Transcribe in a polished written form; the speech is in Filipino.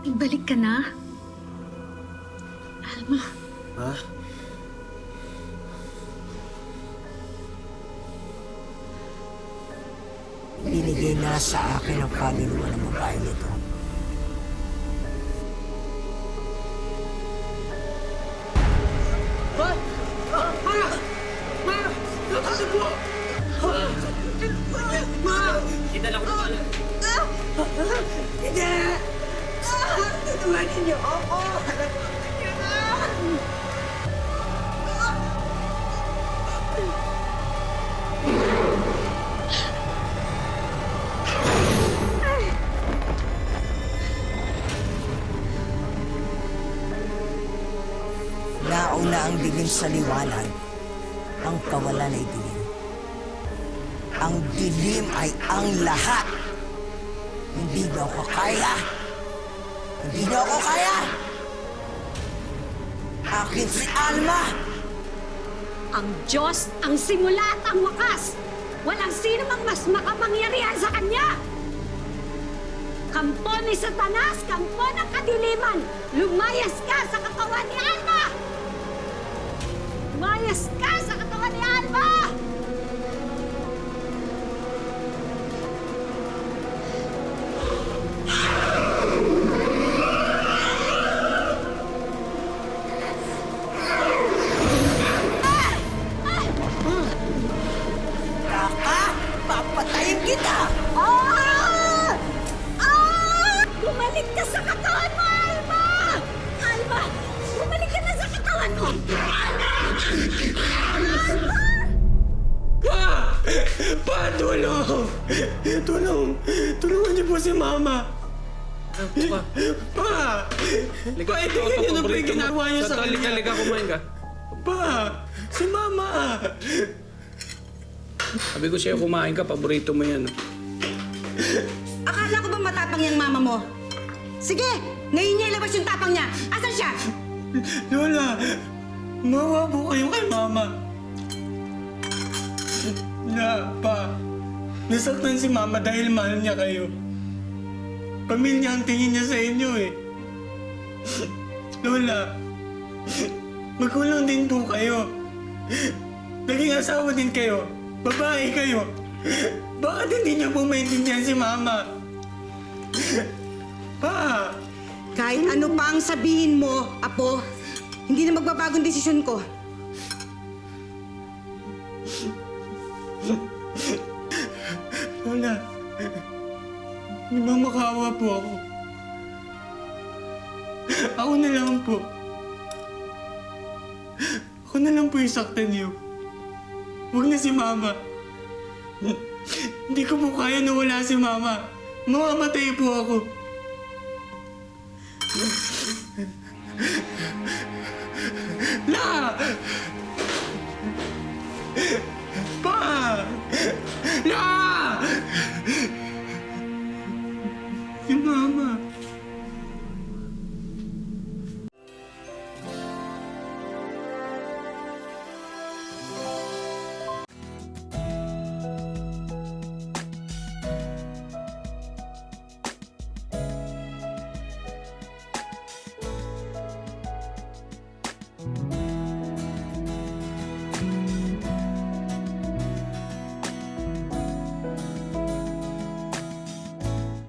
Ibalik ka na. Alma. Ha? Binigay na sa akin ang kaluluwa ng babae nito. Idala ko na. Hindi! Tutulungan niyo ako! Nauna ang dilim sa liwanag, ang kawalan ay dilim. Ang dilim ay ang lahat. Hindi na ako kaya. Hindi na ako kaya. Akin si Alma. Ang Diyos ang simula at ang wakas. Walang sino mang mas makapangyarihan sa Kanya. Kampo ni Satanas, kampo ng kadiliman. Lumayas ka sa katawan ni Alma! Lumayas ka sa katawan ni Alma! Kaka, papatayin kita. Ah! Ah! Bumalik ka sa katawan mo, Alma! Alma! Bumalik ka na sa katawan mo! Pa! Tulong! Tulong! Tulungan niyo po si Mama! Pa! Pa! Liga, Pa, ito ganyan na po yung ginagawa niyo sa kanya. Liga, kumain ka. Pa! Si Mama! Sabi ko sa'yo, kumain ka, paborito mo yan. Akala ko ba matapang yung mama mo? Sige, ngayon niya ilabas yung tapang niya. Asan siya? Lola! Mawa po kayo kay Mama. Pa! Nasaktan si Mama dahil mahal niya kayo. Pamilya ang tingin niya sa inyo eh. Lola, magulang din po kayo. Naging asawa din kayo. Babae kayo. Bakit hindi niyo po maintindihan si Mama? Pa! Kahit ano pa ang sabihin mo, Apo, hindi na magbabagong desisyon ko. Lola, nagmamakaawa po ako. Ako na lang po. Ako na lang po yung saktan niyo. Huwag na si Mama. Hindi ko po kaya na wala si Mama. Mamamatay po ako.